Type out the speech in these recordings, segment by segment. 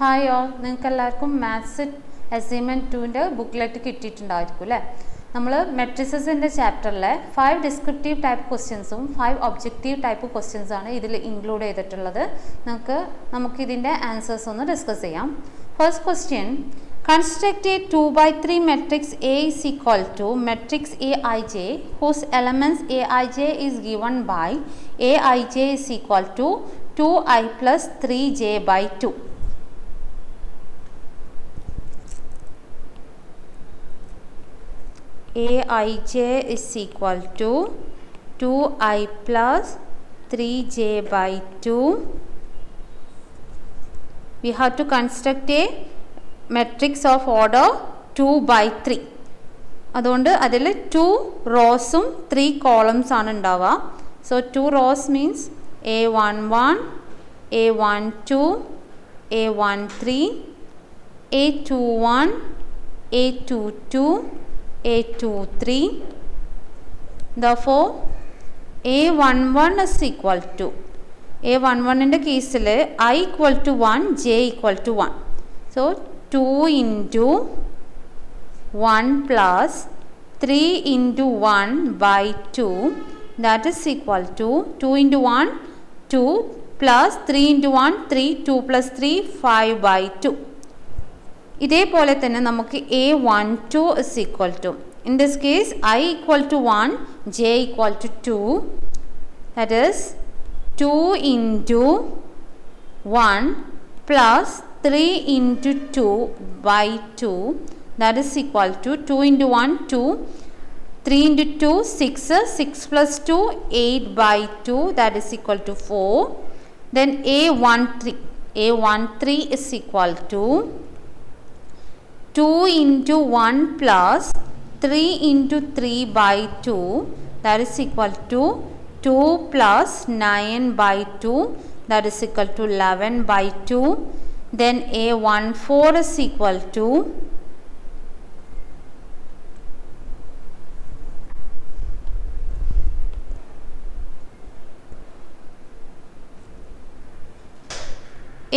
Hi all, നിങ്ങൾക്ക് എല്ലാവർക്കും maths assignment 2ൻ്റെ booklet കിട്ടിയിട്ടുണ്ടായിരിക്കും അല്ലേ. നമ്മൾ മെട്രിസസിൻ്റെ ചാപ്റ്ററിലെ 5 ഡിസ്ക്രിപ്റ്റീവ് ടൈപ്പ് ക്വസ്റ്റ്യൻസും 5 ഒബ്ജക്റ്റീവ് ടൈപ്പ് ക്വസ്റ്റ്യൻസാണ് ഇതിൽ ഇൻക്ലൂഡ് ചെയ്തിട്ടുള്ളത്. നമുക്കിതിൻ്റെ ആൻസേഴ്സ് ഒന്ന് ഡിസ്കസ് ചെയ്യാം. First question, construct a 2/3 matrix A is equal to matrix Aij whose elements Aij is given by Aij is equal to 2i plus 3j by 2. Aij is equal to 2i plus 3j by 2. We have to construct a matrix of order 2/3. അതുകൊണ്ട് അതിൽ 2 റോസും 3 columns ആണ് ഉണ്ടാവുക. So 2 rose means A11, A12, A13, A21, A22, A23. Therefore A11 is equal to A11ൻ്റെ കേസിൽ I equal to 1, J equal to 1. So 2 into 1 plus 3 into 1 by 2, that is equal to 2 into 1 2 plus 3 into 1 3, 2 plus 3 5 by 2. ഇതേപോലെ തന്നെ നമുക്ക് A12 is equal to, in this case I equal to 1, J equal to 2, that is 2 into 1 plus 3 into 2 by 2, that is equal to 2 into 1 2, 3 into 2 6, 6 plus 2 8 by 2, that is equal to 4. Then A13 is equal to 2 into 1 plus 3 into 3 by 2, that is equal to 2 plus 9 by 2, that is equal to 11 by 2. Then A14 is equal to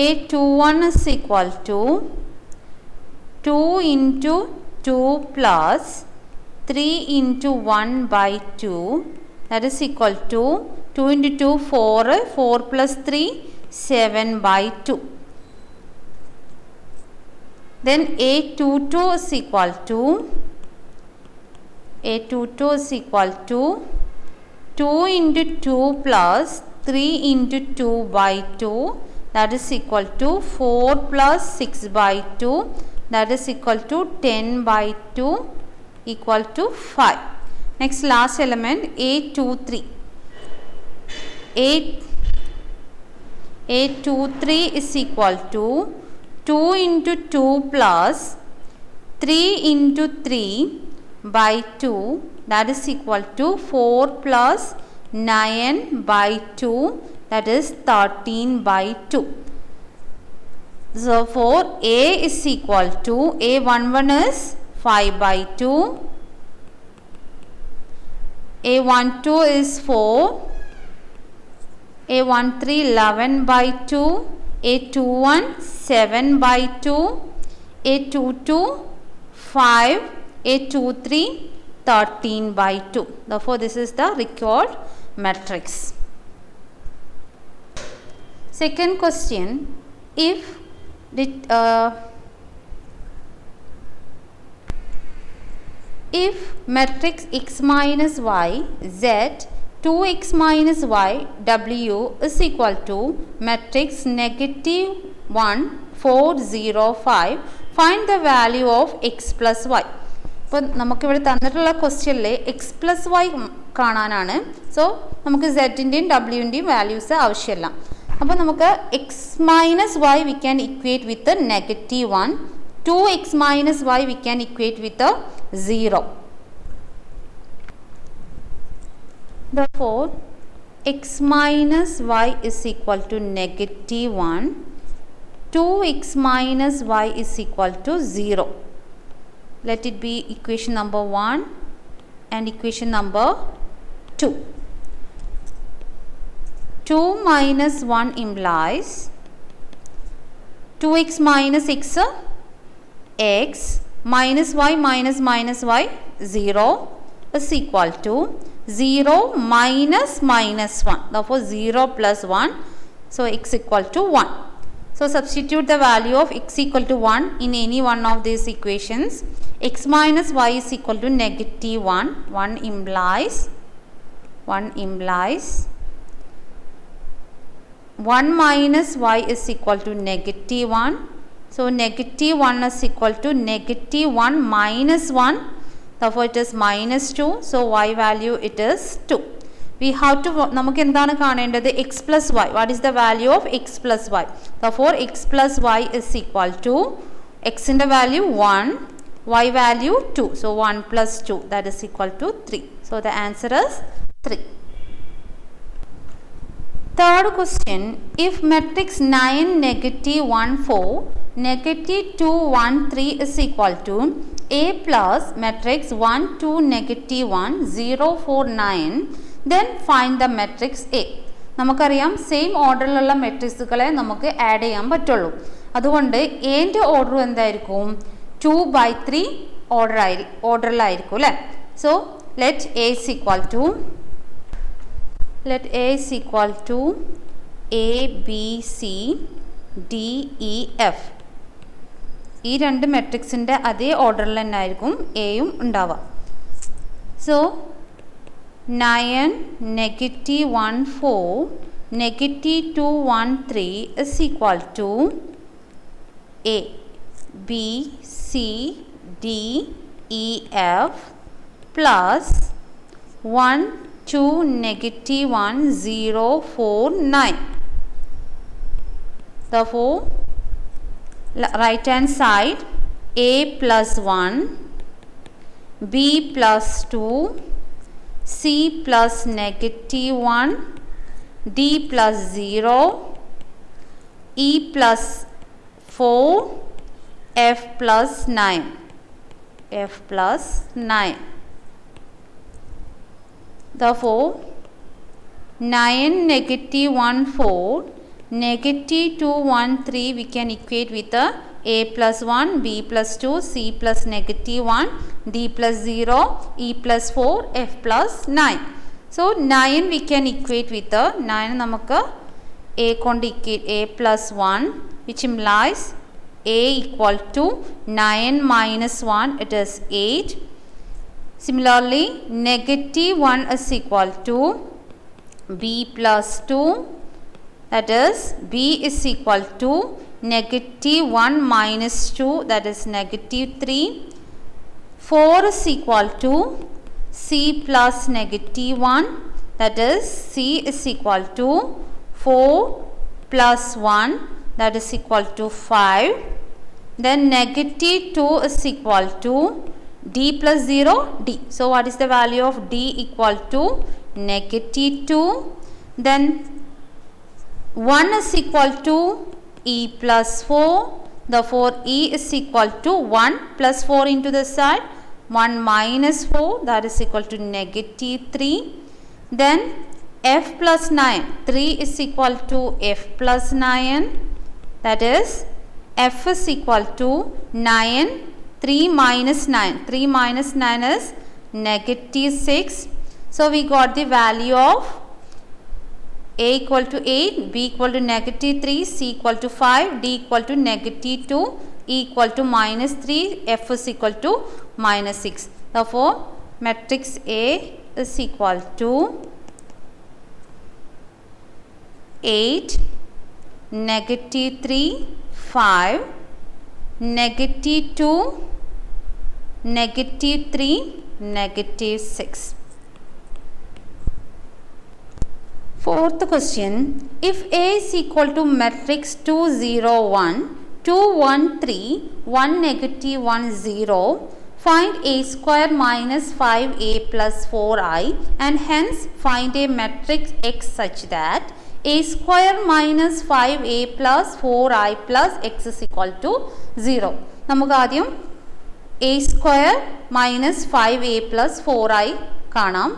A21 is equal to 2 into 2 plus 3 into 1 by 2, that is equal to 2 into 2 4, 4 plus 3 7 by 2. Then A22 is equal to 2 into 2 plus 3 into 2 by 2, that is equal to 4 plus 6 by 2, that is equal to 10 by 2, equal to 5. Next last element A23. A23 is equal to 2 into 2 plus 3 into 3 by 2, that is equal to 4 plus 9 by 2, that is 13 by 2. So for A is equal to A11 is 5 by 2, A12 is 4, A13 11 by 2, A21 7 by 2, A22 5, A23 13 by 2. Therefore this is the required matrix. Second question, if matrix x minus y z 2x minus y w is equal to matrix negative 1 4 0 5, find the value of x plus y. ഇപ്പോൾ നമുക്കിവിടെ തന്നിട്ടുള്ള ക്വസ്റ്റ്യനിൽ x plus y കാണാനാണ്. So നമുക്ക് സെഡിൻ്റെയും ഡബ്ല്യുവിൻ്റെയും values ആവശ്യമില്ല. അപ്പോൾ നമുക്ക് x minus y we can equate with negative 1, 2x minus y we can equate with 0. Therefore x minus y is equal to negative 1, 2x minus y is equal to 0. Let it be equation number 1 and equation number 2. 2 minus 1 implies 2x minus x, x minus y minus y 0 is equal to 0 minus 1. Therefore 0 plus 1. So x equal to 1. So substitute the value of x equal to 1 in any one of these equations. X minus y is equal to negative 1. 1 implies 1 minus y is equal to negative 1. So negative 1 is equal to negative 1 minus 1. Therefore it is minus 2. So y value it is 2. We have to, നമുക്ക് എന്താണ് കാണേണ്ടത്? x plus y. What is the value of x plus y? Therefore x plus y is equal to x in the value 1, y value 2. So 1 plus 2, that is equal to 3. So the answer is 3. Third question, if matrix 9 negative 1 4 negative 2 1 3 is equal to A plus matrix 1 2 negative 1 0 4 9, then find the matrix A. നമുക്കറിയാം same ഓർഡറിലുള്ള മെട്രിക്സുകളെ നമുക്ക് add ചെയ്യാൻ പറ്റുള്ളൂ. അതുകൊണ്ട് എൻ്റെ order എന്തായിരിക്കും? 2/3 ഓർഡറിലായിരിക്കും അല്ലേ? So let A is equal to A B C D E F. ഈ രണ്ട് മെട്രിക്സിൻ്റെ അതേ ഓർഡറിൽ തന്നെ ആയിരിക്കും എയും ഉണ്ടാവുക. So 9 negative 1 4 negative 2 1 3 is equal to A B C D E F plus 1 2 negative 1 0 4 9. Therefore right hand side A plus 1 B plus 2 C plus negative 1 D plus 0 E plus 4 F plus 9. Therefore 9 negative 1 4 negative 2 1 3 we can equate with A plus 1 B plus 2 C plus negative 1 D plus 0 E plus 4 F plus 9. So 9 we can equate with 9 നമുക്ക് A കൊണ്ട് equate A plus 1 which implies A equal to 9 minus 1, it is 8. Similarly negative 1 is equal to B plus 2, that is B is equal to negative 1 minus 2, that is negative 3. 4 is equal to C plus negative 1, that is C is equal to 4 plus 1, that is equal to 5. Then negative 2 is equal to D plus 0 D. So what is the value of D? Equal to negative 2. Then 1 is equal to E plus 4. Therefore E is equal to 1 plus 4 into the side, 1 minus 4, that is equal to negative 3. Then F plus 9, 3 is equal to F plus 9, that is F is equal to 9, 3 minus 9. 3 minus 9 is negative 6. So we got the value of A equal to 8, B equal to negative 3, C equal to 5, D equal to negative 2, E equal to minus 3, F is equal to minus 6. Therefore matrix A is equal to 8, negative 3, 5, negative 2, negative 3, negative 6. Fourth question, if A is equal to matrix 2 0 1 2 1 3 1 negative 1 0, find A square minus 5A plus 4I and hence find a matrix X such that A square minus 5A plus 4I plus X is equal to 0. നമുക്ക് ആദ്യം A square minus 5A plus 4I കാണാം.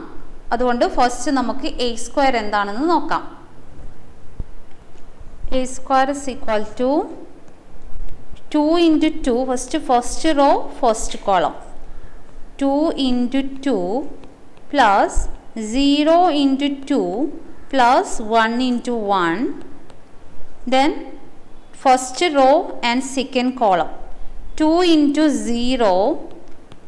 അതുകൊണ്ട് first നമുക്ക് A square എന്താണെന്ന് നോക്കാം. A square is equal to 2 into 2, first row, first column. 2 into 2 plus 0 into 2 plus 1 into 1. Then first row and second column. 2 into 0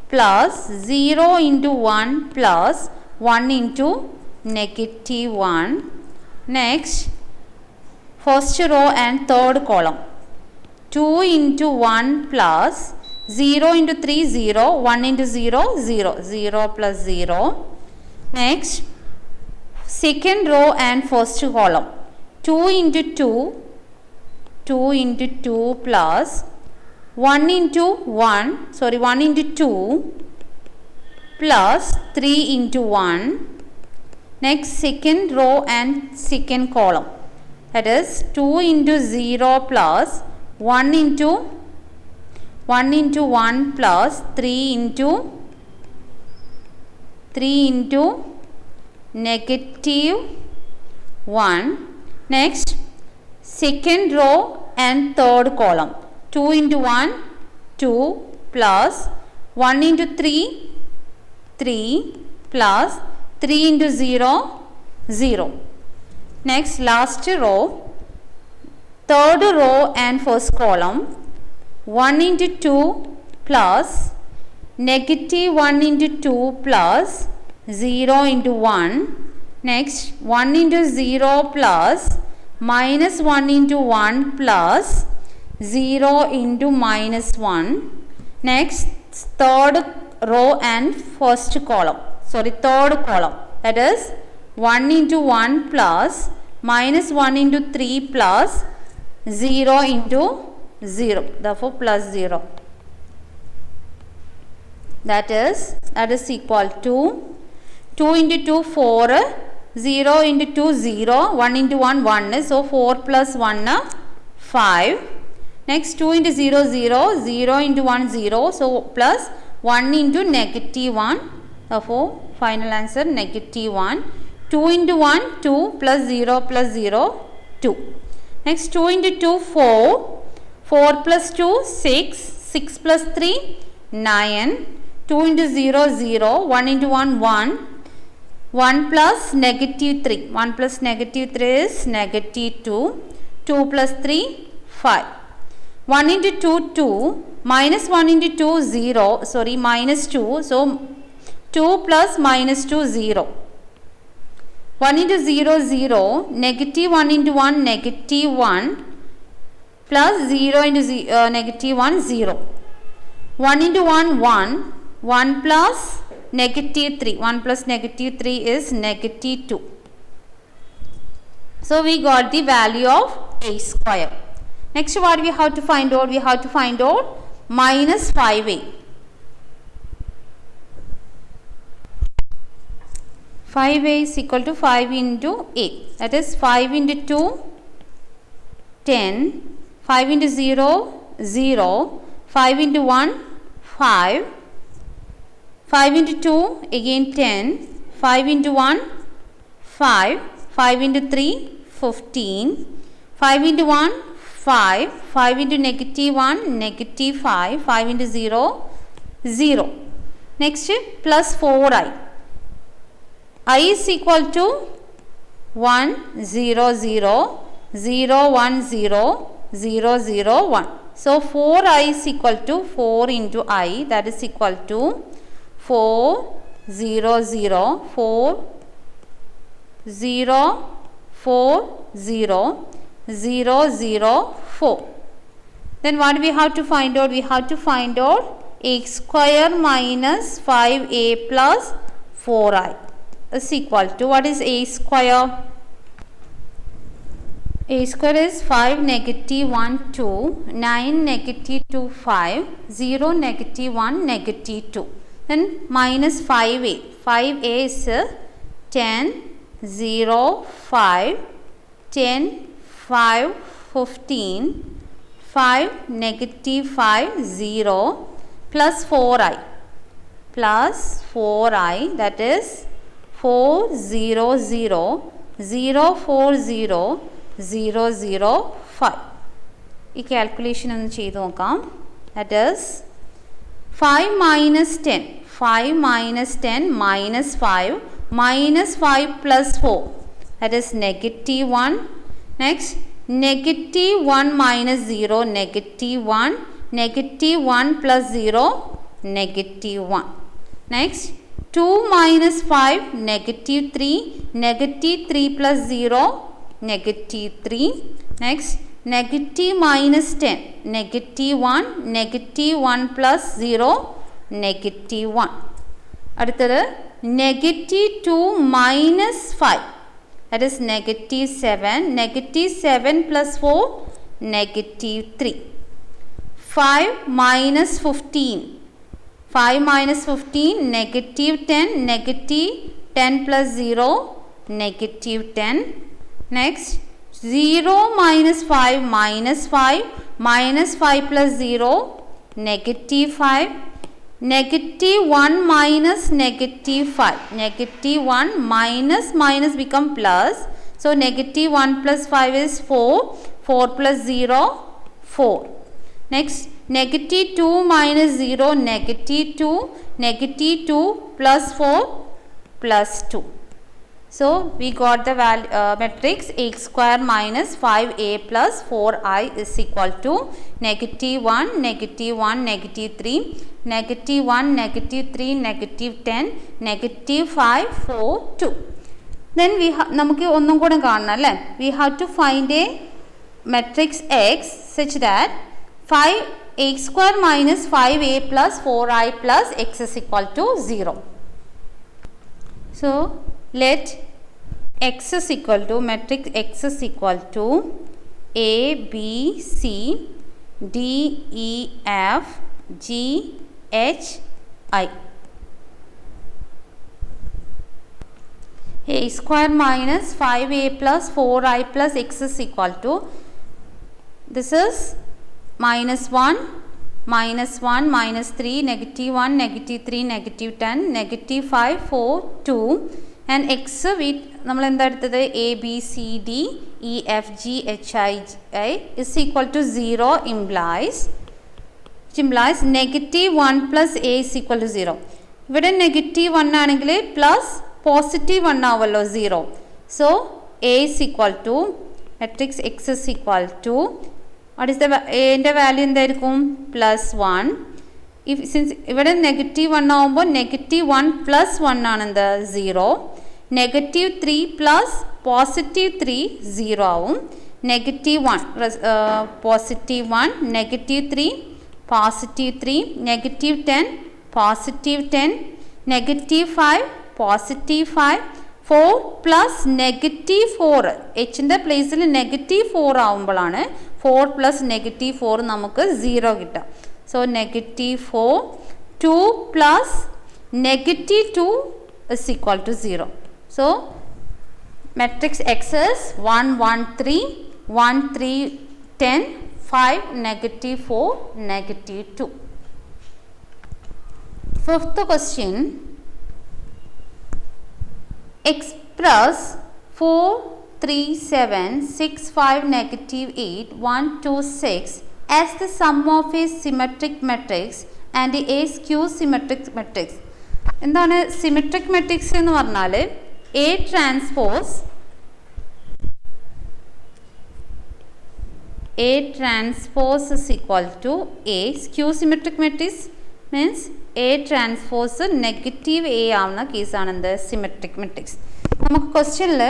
plus 0 into 1 plus 1 into negative 1. Next, first row and third column. 2 into 1 plus 0 into 3, 0, 1 into 0, 0, 0 plus 0. Next, second row and first column. 2 into 2, 2 into 2 plus 1 into 1 into 2 plus 3 into 1. Next, second row and second column, that is 2 into 0 plus 1 into 1 plus 3 into negative 1. Next, second row and third column. 2 into 1, 2 plus 1 into 3, 3 plus 3 into 0, 0. Next, last row, third row and first column. 1 into 2 plus negative 1 into 2 plus 0 into 1. Next, 1 into 0 plus minus 1 into 1 plus 0 into minus 1. Next, third row and first column. Third column. That is 1 into 1 plus minus 1 into 3 plus 0 into 0. Therefore, plus 0. That is equal to 2 into 2, 4. 0 into 2, 0. 1 into 1, 1. So, 4 plus 1, 5. Next, 2 into 0, 0. 0 into 1, 0. So, plus 1 into negative 1. Therefore, final answer negative 1. 2 into 1, 2 plus 0 plus 0, 2. Next, 2 into 2, 4. 4 plus 2, 6. 6 plus 3, 9. 2 into 0, 0. 1 into 1, 1. 1 plus negative 3. 1 plus negative 3 is negative 2. 2 plus 3, 5. 1 into 2, 2. Minus 1 into 2, 0. Minus 2. So, 2 plus minus 2, 0. 1 into 0, 0. Negative 1 into 1, negative 1. Plus 0 into negative 1, 0. 1 into 1, 1. 1 plus negative 3. 1 plus negative 3 is negative 2. So, we got the value of a square. Next, what we have to find out? We have to find out minus 5a. 5a is equal to 5 into a. That is 5 into 2, 10. 5 into 0, 0. 5 into 1, 5. 5 into 2, again 10. 5 into 1, 5. 5 into 3, 15. 5 into 1, 5. 5 into negative 1, negative 5. 5 into 0, 0. Next, plus 4i. I is equal to 1, 0, 0, 0, 1, 0, 0, 0, 1. So, 4i is equal to 4 into I, that is equal to 4, 0, 0, 4, 0, 4, 0, 0, 0, 4. Then what we have to find out? We have to find out x square minus 5a plus 4i is equal to, what is a square? A square is 5 negative 1 2, 9 negative 2 5, 0 negative 1 negative 2. Then minus 5a. 5a is 10, 0, 5, 10, 5, 15, 5, negative 5, 0, plus 4i. Plus 4i, that is 4, 0, 0, 0, 4, 0, 0, 0, 5. ഈ calculation ഒന്ന് ചെയ്ത് നോക്കാം. That is 5 minus 10. 5 minus 10 minus 5 minus 5 plus 4. That is negative 1. Next, negative 1 minus 0, negative 1. Negative 1 plus 0, negative 1. Next, 2 minus 5, negative 3. Negative 3 plus 0, negative 3. Next, negative minus 10, negative 1, negative 1 plus 0, negative 1. അടുത്തത് negative 2 minus 5, that is negative 7, negative 7 plus 4, negative 3. 5 minus 15, 5 minus 15, negative 10, negative 10 plus 0, negative 10. Next, 0 minus 5 minus 5 minus 5 plus 0, negative 5. Negative 1 minus negative 5, negative 1 minus minus become plus, so negative 1 plus 5 is 4, 4 plus 0, 4. Next, negative 2 minus 0, negative 2, negative 2 plus 4 plus 2. So we got the matrix x square minus 5a plus 4i is equal to negative 1, negative 1, negative 3, negative 1, negative 3, negative 10, negative 5, 4, 2. Then നമുക്ക് ഒന്നും കൂടെ കാണണം അല്ലേ? We have to find a matrix x such that 5x square minus 5a plus 4i plus x is equal to 0. So let x is equal to, matrix x is equal to a b c d e f g h I. A square minus 5a plus 4i plus x is equal to, this is minus 1, minus 1, minus 3, negative 1, negative 3, negative 10, negative 5, 4, 2. And x നമ്മൾ എന്താ എടുത്തത് a b c d e f g h I is equal to 0 implies negative 1 plus a is equal to 0. ഇവിടെ negative 1 ആണെങ്കിൽ plus positive 1 ആവല്ലോ 0. So a is equal to, matrix x is equal to, what is the a ന്റെ value എന്തായിരിക്കും? Plus 1. if since ഇവിടെ negative 1 ആവുമ്പോൾ negative 1 plus 1 ആണ് എന്ത്? 0. Negative 3 plus positive 3 0 ആവും. Negative 1 positive 1, negative 3 positive 3, negative 10 positive 10, negative 5 positive 5, 4 plus negative 4, എച്ചിൻ്റെ പ്ലേസിൽ negative 4 ആവുമ്പോഴാണ് 4 plus negative 4 നമുക്ക് 0 കിട്ടുക. So negative 4, 2 plus negative 2 is equal to 0. So matrix X is 1, 1, 3, 1, 3, 10, 5, negative 4, negative 2. Fifth question, express 4, 3, 7, 6, 5, negative 8, 1, 2, 6 as the sum of a symmetric matrix and a skew symmetric matrix. എന്താണ് symmetric matrix എന്ന് പറഞ്ഞാൽ A transpose is equal to A. Skew symmetric matrix means A transpose negative A ആവുന്ന കേസാണ് എന്ത്? Symmetric matrix. നമുക്ക് ക്വസ്റ്റ്യനിൽ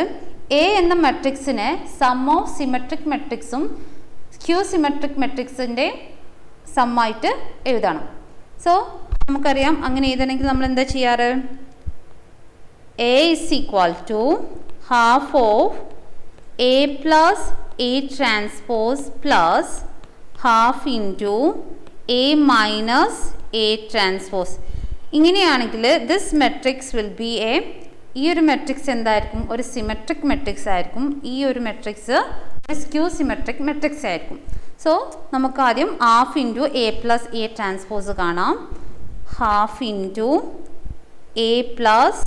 A എന്ന മെട്രിക്സിനെ സം ഓഫ് സിമെട്രിക് മെട്രിക്സും സ്ക്യൂ സിമെട്രിക് മെട്രിക്സിൻ്റെ സമ്മായിട്ട് എഴുതണം. സോ നമുക്കറിയാം അങ്ങനെ എഴുതണമെങ്കിൽ നമ്മൾ എന്താ ചെയ്യാറ്? A is equal to half of A plus A transpose plus half into A minus A transpose. ഇങ്ങനെയാണെങ്കിൽ this matrix will be A, ഈ ഒരു മെട്രിക്സ് എന്തായിരിക്കും? ഒരു സിമെട്രിക് മെട്രിക്സ് ആയിരിക്കും. ഈ ഒരു മെട്രിക്സ് ഒരു സ്ക്യൂ സിമെട്രിക് മെട്രിക്സ് ആയിരിക്കും. സോ നമുക്ക് ആദ്യം half into A plus A transpose കാണാം. Half into A plus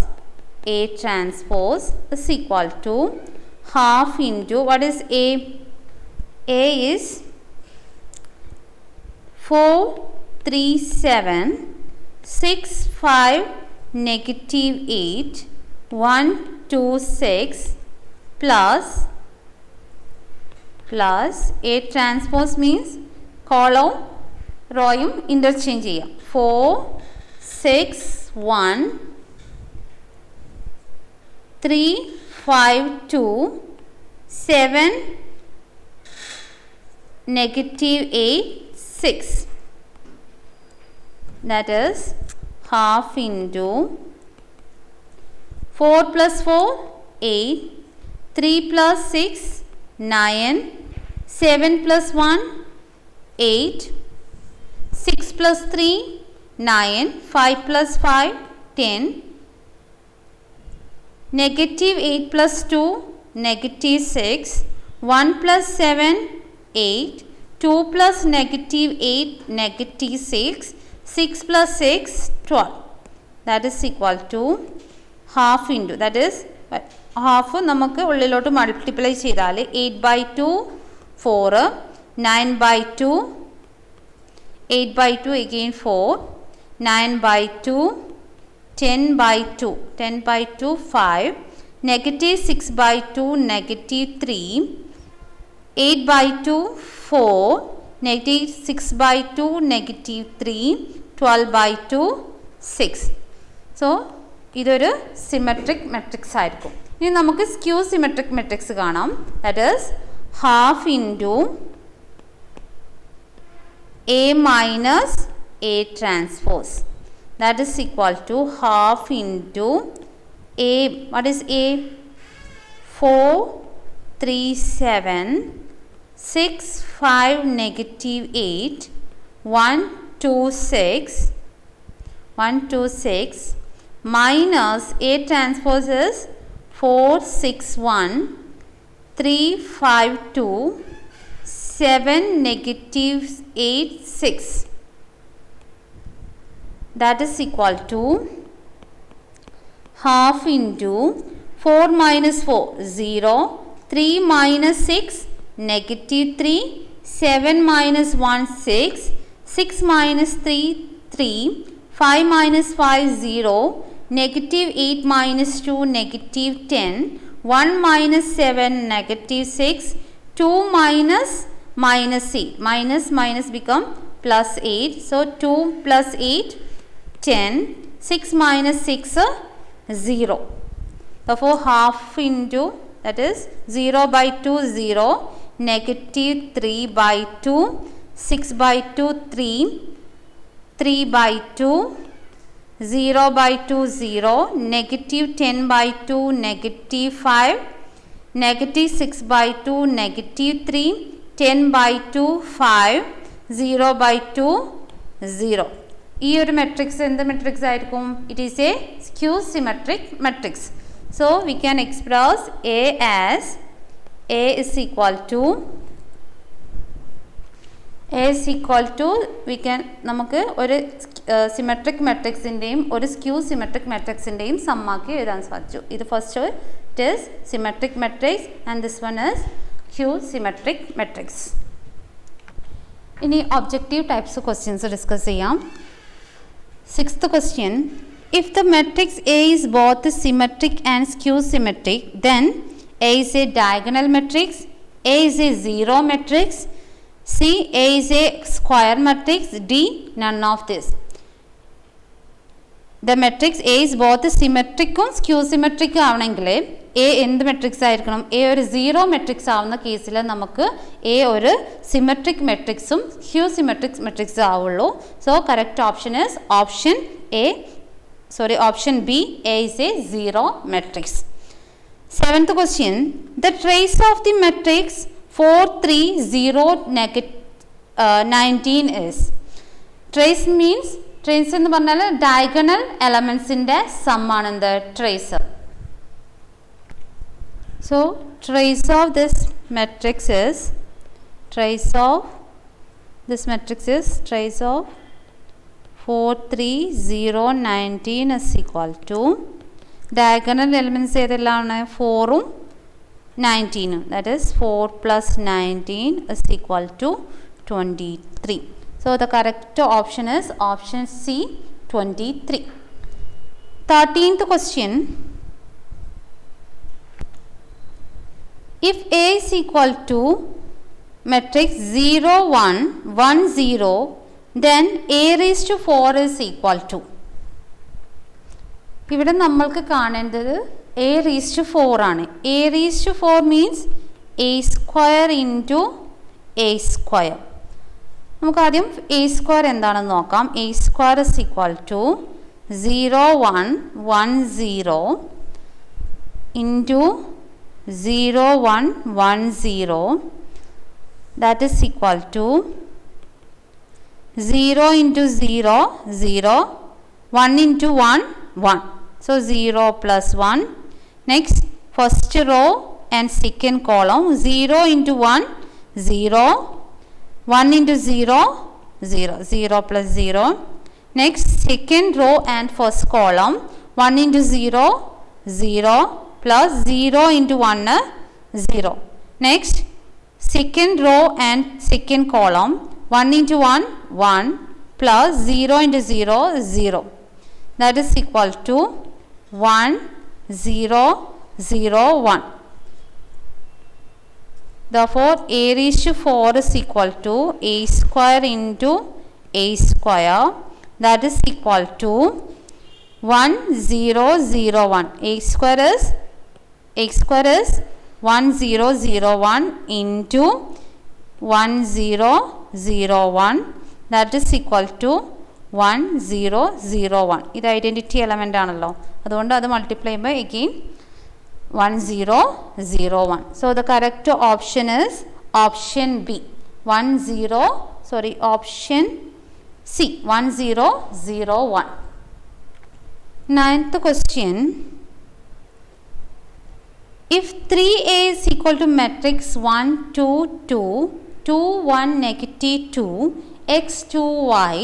A transpose is equal to half into, what is A? A is 4, 3, 7, 6, 5, negative 8, 1, 2, 6 plus A transpose means column റോയും interchange ചെയ്യാം. 4, 6, 1, 3, 5, 2, 7, negative 8, 6. That is half into 4 plus 4, 8, 3 plus 6, 9, 7 plus 1, 8, 6 plus 3, 9, 5 plus 5, 10, negative 8 plus 2, negative 6, 1 plus 7, 8, 2 plus negative 8, negative 6, 6 plus 6, 12. That is equal to half into, that is half നമുക്ക് ഉള്ളിലോട്ട് multiply ചെയ്താൽ 8 by 2, 4, 9 by 2, 8 by 2 again 4, 9 by 2, 10 by 2, 10 by 2, 5, negative 6 by 2, negative 3, 8 by 2, 4, negative 6 by 2, negative 3, 12 by 2, 6. So, ഇതൊരു symmetric matrix ആയിരിക്കും. ഇനി നമുക്ക് skew symmetric matrix കാണാം. That is half into A minus A transpose. That is equal to half into A. What is A? 4, 3, 7, 6, 5, negative 8, 1, 2, 6, 1, 2, 6 minus A transpose is 4, 6, 1, 3, 5, 2, 7, negative 8, 6. That is equal to half into 4 minus 4, 0, 3 minus 6, negative 3, 7 minus 1, 6, 6 minus 3, 3, 5 minus 5, 0, negative 8 minus 2, negative 10, 1 minus 7, negative 6, 2 minus 8, minus become plus 8, so 2 plus 8, 10, 6 minus 6, 0. Therefore half into, that is 0 by 2, 0, negative 3 by 2, 6 by 2, 3, 3 by 2, 0 by 2, 0, negative 10 by 2, negative 5, negative 6 by 2, negative 3, 10 by 2, 5, 0 by 2, 0. ഈ ഒരു matrix എന്ത് matrix ആയിരിക്കും? It is a skew symmetric matrix. So we can express A as A is equal to we can, നമുക്ക് ഒരു symmetric മെട്രിക്സിൻ്റെയും ഒരു skew symmetric മെട്രിക്സിൻ്റെയും സമ്മാക്കി എഴുതാൻ സാധിച്ചു. ഇത് first it is symmetric matrix and this one is skew symmetric matrix. ഇനി objective types questions discuss ചെയ്യാം. Sixth question, if the matrix A is both symmetric and skew symmetric, then A is a diagonal matrix, A is a zero matrix, C, A is a square matrix, D, none of this. The matrix A is both symmetric and skew symmetric ആവണമെങ്കിൽ A എന്ത് matrix ആയിരിക്കണം? A ഒരു zero matrix ആവുന്ന കേസിൽ നമുക്ക് A ഒരു symmetric മെട്രിക്സും skew symmetric മെട്രിക്സും ആവുള്ളൂ. So correct option is option B, A is A zero matrix. Seventh question, the trace of the matrix 4, 3, 0, 19 is. Trace means, trace എന്ന് പറഞ്ഞാൽ ഡയഗണൽ എലമെൻസിൻ്റെ സമ്മാണ് എന്ത്? Trace. So trace of this matrix is trace of 4, 3, 0, 19 is equal to diagonal elements ഏതെല്ലാമാണ്? 4ഉം 19ഉം. That is 4 plus 19 is equal to 23. So the correct option is option C, 23. 13th question. If A is equal to matrix 0, 1, 1, 0, then A raised to 4 is equal to. ഇവിടെ നമ്മൾക്ക് കാണേണ്ടത് A raised to 4 ആണ്. A raised to 4 means A square into A square. നമുക്ക് ആദ്യം A square എന്താണെന്ന് നോക്കാം. A square is equal to 0, 1, 1, 0 into 0, 1, 1, 0, that is equal to 0 into 0, 0, 1 into 1, 1. So 0 plus 1. Next, first row and second column, 0 into 1, 0, 1 into 0, 0, 0 plus 0. Next, second row and first column, 1 into 0, 0, plus 0 into 1, 0. Next, second row and second column, 1 into 1, 1, plus 0 into 0, 0. That is equal to 1, 0, 0, 1. Therefore, A raised to 4 is equal to A square into A square. That is equal to 1, 0, 0, 1. X square is 1, 0, 0, 1 into 1, 0, 0, 1. That is equal to 1, 0, 0, 1. This identity element ആണല്ലോ, അതുകൊണ്ട് അത് multiply by again 1, 0, 0, 1. So the correct option is option B, option C, 1, 0, 0, 1. 9th question. If 3A is equal to matrix 1, 2, 2, 2, 1, negative 2, x, 2, y,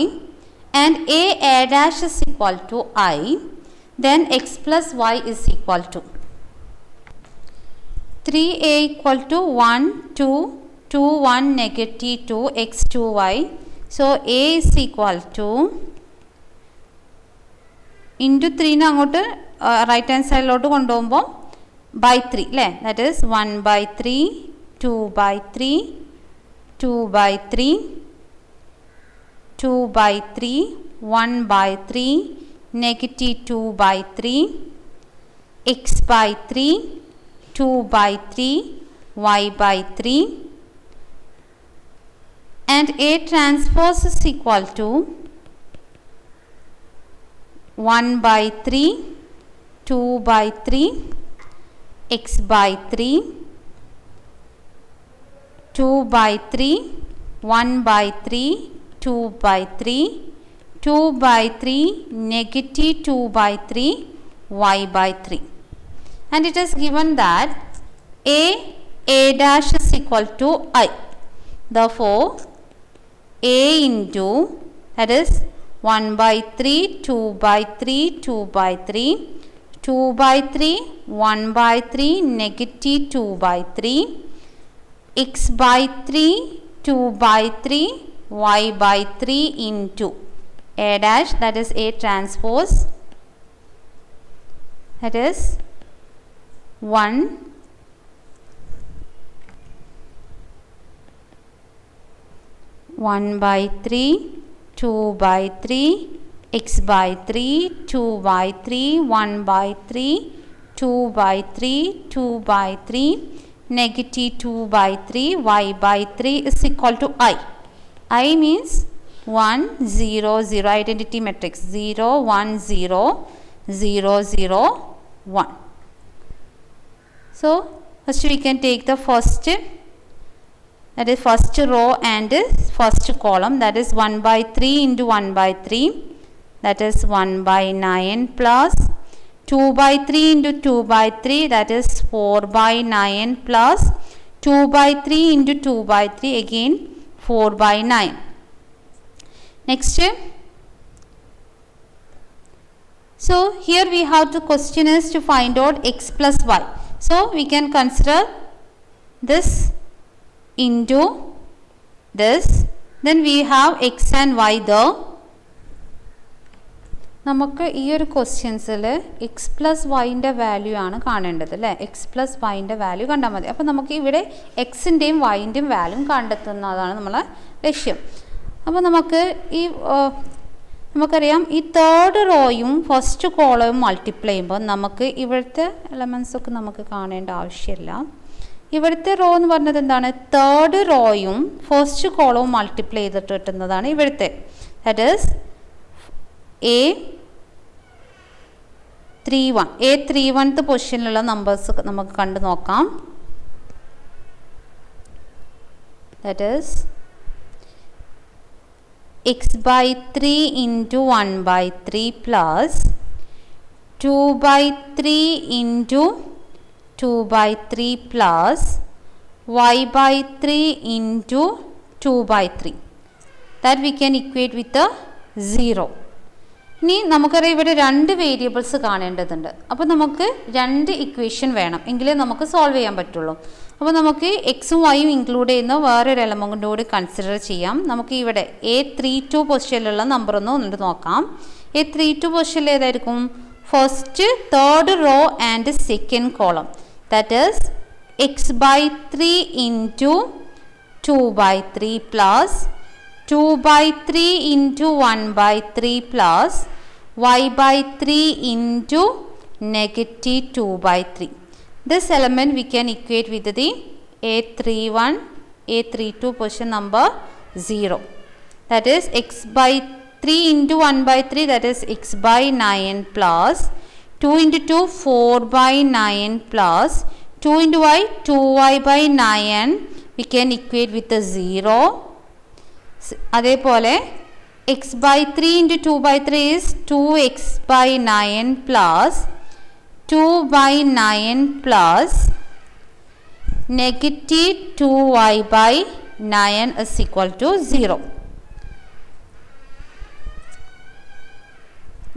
and A dash is equal to I, then x plus y is equal to 3A equal to 1, 2, 2, 1, negative 2, x, 2, y. So A is equal to into 3 നെ അങ്ങോട്ട് right hand സൈഡിലോട്ട് കൊണ്ടുപോകുമ്പോൾ by 3 അല്ലേ, that is 1 by 3, 2 by 3, 2 by 3, 2 by 3, 1 by 3, negative 2 by 3, x by 3, 2 by 3, y by 3, and A transpose is equal to 1 by 3, 2 by 3, x by 3, 2 by 3, 1 by 3, 2 by 3, 2 by 3, negative 2 by 3, y by 3. And it is given that A dash is equal to I. Therefore, A into, that is 1 by 3, 2 by 3, 2 by 3, 2 by 3, 1 by 3, negative 2 by 3, x by 3, 2 by 3, y by 3 into A dash, that is A transpose, that is 1, 1 by 3, 2 by 3, x by 3, 2 by 3, 1 by 3, 2 by 3, 2 by 3, negative 2 by 3, y by 3 is equal to I. I means 1, 0, 0, identity matrix 0, 1, 0, 0, 0, 1. So first we can take the first, that is first row and first column, that is 1 by 3 into 1 by 3, that is 1 by 9 plus 2 by 3 into 2 by 3, that is 4 by 9 plus 2 by 3 into 2 by 3, again 4 by 9. Next, so here we have the question is to find out x plus y. So we can consider this into this, Then we have x and y there. നമുക്ക് ഈ ഒരു ക്വസ്റ്റ്യൻസിൽ X plus വൈൻ്റെ value ആണ് കാണേണ്ടത് അല്ലേ. X plus വൈൻ്റെ value കണ്ടാൽ മതി. അപ്പോൾ നമുക്ക് ഇവിടെ എക്സിൻ്റെയും വൈൻ്റെയും വാല്യൂ കണ്ടെത്തുന്നതാണ് നമ്മളെ ലക്ഷ്യം. അപ്പോൾ നമുക്കറിയാം ഈ തേർഡ് റോയും ഫസ്റ്റ് കോളവും മൾട്ടിപ്ലൈ ചെയ്യുമ്പോൾ നമുക്ക് ഇവിടുത്തെ എലമെൻസൊക്കെ നമുക്ക് കാണേണ്ട ആവശ്യമില്ല. ഇവിടുത്തെ റോ എന്ന് പറഞ്ഞത് എന്താണ്? തേർഡ് റോയും ഫസ്റ്റ് കോളവും മൾട്ടിപ്ലൈ ചെയ്തിട്ട് കിട്ടുന്നതാണ് ഇവിടുത്തെ. ദാറ്റ് ഈസ് A31th പൊസിഷനിലുള്ള നമ്പേഴ്സ് നമുക്ക് കണ്ടു നോക്കാം. That is x/3 into 1/3 plus 2/3 into 2/3 plus y/3 into 2/3. That we can equate with a 0. ഇനി നമുക്കറിയാം ഇവിടെ രണ്ട് വേരിയബിൾസ് കാണേണ്ടതുണ്ട്. അപ്പോൾ നമുക്ക് രണ്ട് ഇക്വേഷൻ വേണം, എങ്കിലേ നമുക്ക് സോൾവ് ചെയ്യാൻ പറ്റുള്ളൂ. അപ്പോൾ നമുക്ക് എക്സും വൈയും ഇൻക്ലൂഡ് ചെയ്യുന്ന വേറൊരു എലമെൻ്റ് കൂടി കൺസിഡർ ചെയ്യാം. നമുക്ക് ഇവിടെ A32 പൊസിഷനിലുള്ള നമ്പർ ഒന്ന് നോക്കാം. A32 പൊസിഷനിൽ ഏതായിരിക്കും? First, third row and second column. That is x/3 into 2/3 plus 2/3 into 1/3 plus y/3 into negative 2/3. This element we can equate with the A32 position number 0. That is x/3 into 1/3, that is x/9 plus 2 into 2 4/9 plus 2 into y 2y/9 we can equate with the 0. അതേപോലെ x/3 into 2/3 is 2x/9 plus 2/9 plus negative 2y/9 is equal to 0.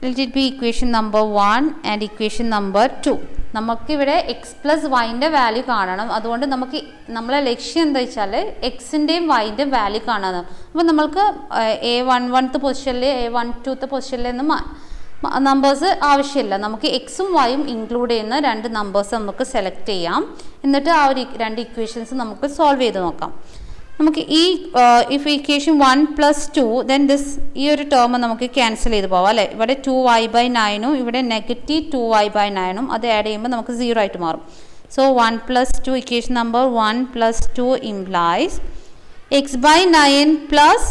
Let it be equation number 1 and equation number 2. നമുക്കിവിടെ X plus വൈൻ്റെ value കാണണം. അതുകൊണ്ട് നമ്മളെ ലക്ഷ്യം എന്താ വെച്ചാൽ എക്സിൻ്റെയും വൈൻ്റെയും value കാണാനാണ്. അപ്പോൾ നമ്മൾക്ക് A11th പൊസിഷനിൽ A12th പൊസിഷനിലൊന്നും നമ്പേഴ്സ് ആവശ്യമില്ല. നമുക്ക് എക്സും വൈയും ഇൻക്ലൂഡ് ചെയ്യുന്ന രണ്ട് നമ്പേഴ്സ് നമുക്ക് സെലക്ട് ചെയ്യാം. എന്നിട്ട് ആ ഒരു രണ്ട് ഇക്വേഷൻസ് നമുക്ക് സോൾവ് ചെയ്ത് നോക്കാം. നമുക്ക് ഈ ഇഫ് ഇക്വേഷൻ 1 + 2 ദെൻ ഈ ഒരു ടേം നമുക്ക് ക്യാൻസൽ ചെയ്ത് പോവാം അല്ലേ. ഇവിടെ 2y/9ഉം ഇവിടെ negative 2y/9ഉം അത് ആഡ് ചെയ്യുമ്പോൾ നമുക്ക് 0 ആയിട്ട് മാറും. So 1 + 2 equation number 1 + 2 implies x/9 plus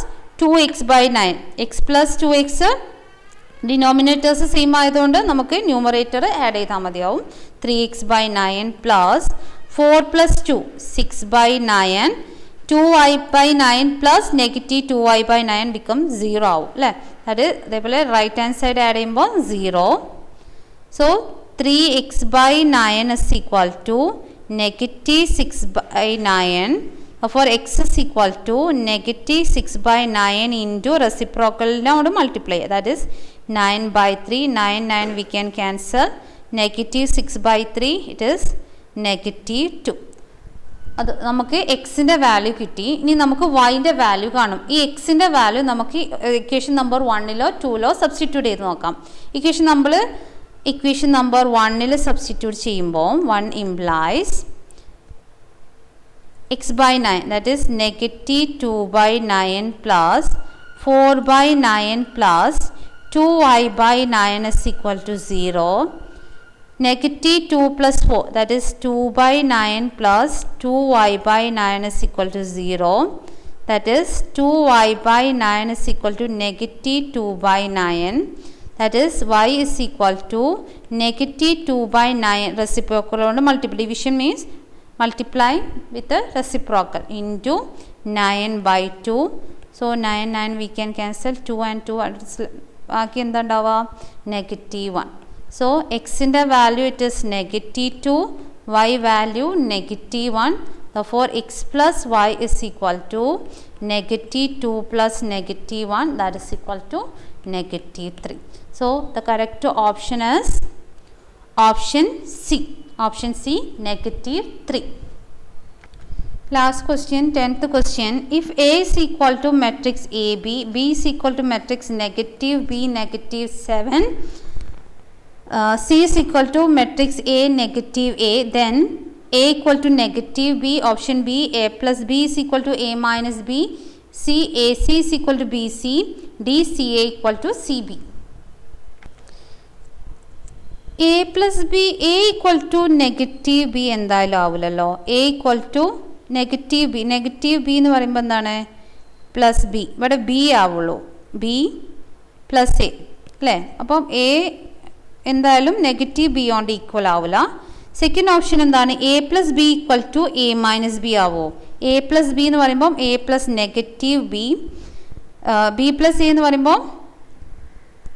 2x/9. x plus 2x denominators same ആയതുകൊണ്ട് നമുക്ക് ന്യൂമറേറ്റർ ആഡ് ചെയ്താൽ മതിയാവും. 3x/9 plus 4 + 2 6/9 2y/9 plus negative 2y/9 become 0 ആവും അല്ലേ. അത് അതേപോലെ റൈറ്റ് ഹാൻഡ് സൈഡ് ആഡ് ചെയ്യുമ്പോൾ 0. So 3x/9 is equal to negative 6/9. Therefore x is equal to negative 6/9 into reciprocalനോട് multiply. That is 9/3. 9 we can cancel. Negative 6/3 it is negative 2. അത് നമുക്ക് എക്സിൻ്റെ value കിട്ടി. ഇനി നമുക്ക് വൈൻ്റെ വാല്യൂ കാണും. ഈ എക്സിൻ്റെ വാല്യൂ നമുക്ക് ഇക്വേഷൻ നമ്പർ 1ലോ 2ലോ സബ്സ്റ്റിറ്റ്യൂട്ട് ചെയ്ത് നോക്കാം. ഇക്വേഷൻ നമ്പർ 1ൽ സബ്സ്റ്റിറ്റ്യൂട്ട് ചെയ്യുമ്പോൾ 1 implies x/9 that is negative 2/9 plus 4/9 plus 2y/9 is equal to 0. Negative 2 plus 4 that is 2/9 plus 2y/9 is equal to 0. That is 2y/9 is equal to negative 2/9. That is y is equal to negative 2/9 reciprocal on multiple division means multiply with the reciprocal into 9/2. So 9 we can cancel 2 and 2 ബാക്കി എന്താ ഉണ്ടാവുക negative 1. So x in the value it is negative 2, y value negative 1. Therefore x plus y is equal to negative 2 plus negative 1, that is equal to negative 3. So the correct option is option C. Option C, negative 3. Last question, 10th question. If A is equal to matrix AB, B is equal to matrix negative B, negative 7, C is equal to matrix A, negative A, then A equal to negative B, option B, A plus B is equal to A minus B, C, AC is equal to BC, D, CA equal to CB. A plus B, A equal to negative B എന്തായാലും ആവില്ലല്ലോ. A equal to negative B എന്ന് പറയുമ്പോൾ എന്താണ് plus B, ഇവിടെ B ആവുള്ളൂ, B plus A അല്ലേ. അപ്പം A എന്തായാലും നെഗറ്റീവ് ബി കൊണ്ട് ഈക്വൽ ആവില്ല. സെക്കൻഡ് ഓപ്ഷൻ എന്താണ്, A plus B equal to A minus B ആവോ. എ പ്ലസ് ബി എന്ന് പറയുമ്പം A plus negative B, B plus A എന്ന് പറയുമ്പോൾ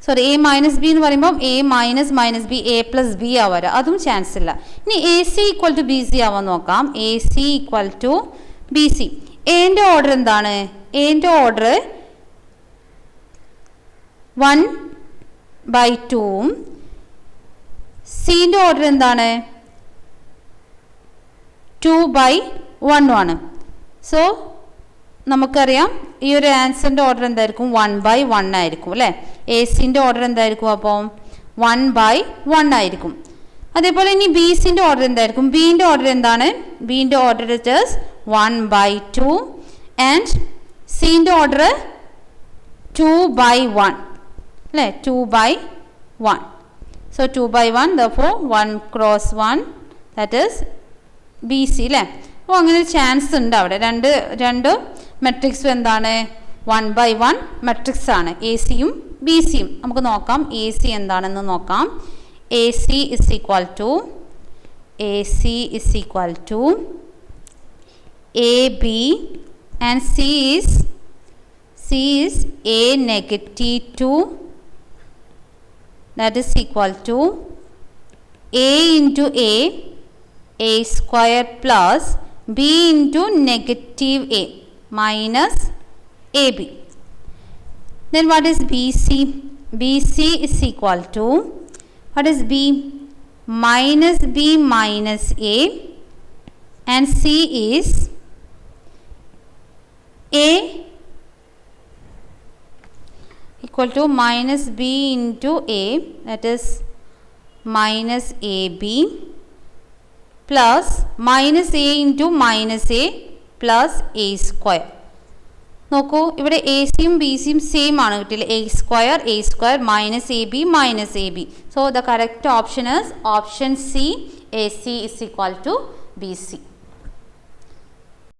സോറി എ മൈനസ് ബി എന്ന് പറയുമ്പോൾ A minus minus B, A plus B ആവാറ്, അതും chance ഇല്ല. ഇനി A C equal to B C ആവാൻ നോക്കാം. A C equal to B C. എൻ്റെ ഓർഡർ എന്താണ്, എൻ്റെ ഓർഡർ 1/2ഉം സിൻ്റെ ഓർഡർ എന്താണ് 2/1 ആണ്. സോ നമുക്കറിയാം ഈ ഒരു ആൻസറിൻ്റെ ഓർഡർ എന്തായിരിക്കും 1/1 ആയിരിക്കും അല്ലേ. എ സിൻ്റെ ഓർഡർ എന്തായിരിക്കും അപ്പം 1/1 ആയിരിക്കും. അതേപോലെ ഇനി ബി സിൻ്റെ ഓർഡർ എന്തായിരിക്കും, ബീൻ്റെ ഓർഡർ എന്താണ്, ബീൻ്റെ ഓർഡർ ജസ്റ്റ് 1/2 ആൻഡ് സിൻ്റെ ഓർഡർ 2/1 അല്ലേ, 2/1. So 2/1, therefore 1 cross 1 that is B C അല്ലേ. അപ്പോൾ അങ്ങനെ ഒരു ചാൻസ് ഉണ്ട് അവിടെ. രണ്ട് മെട്രിക്സും എന്താണ് 1/1 മെട്രിക്സ് ആണ്, എ സിയും ബി സിയും. നമുക്ക് നോക്കാം എ സി എന്താണെന്ന് നോക്കാം. A C is equal to A B and C is a negative 2, that is equal to a into a square plus b into negative a minus ab. Then what is bc? bc is equal to, what is b? Minus b minus a, and c is a equal to minus b into a, that is minus ab plus minus a into minus a plus a square. നോക്കൂ ഇവിടെ A സിയും B സിയും same ആണ് കിട്ടില്ല, a square minus ab minus ab. So the correct option is option C, AC is equal to BC.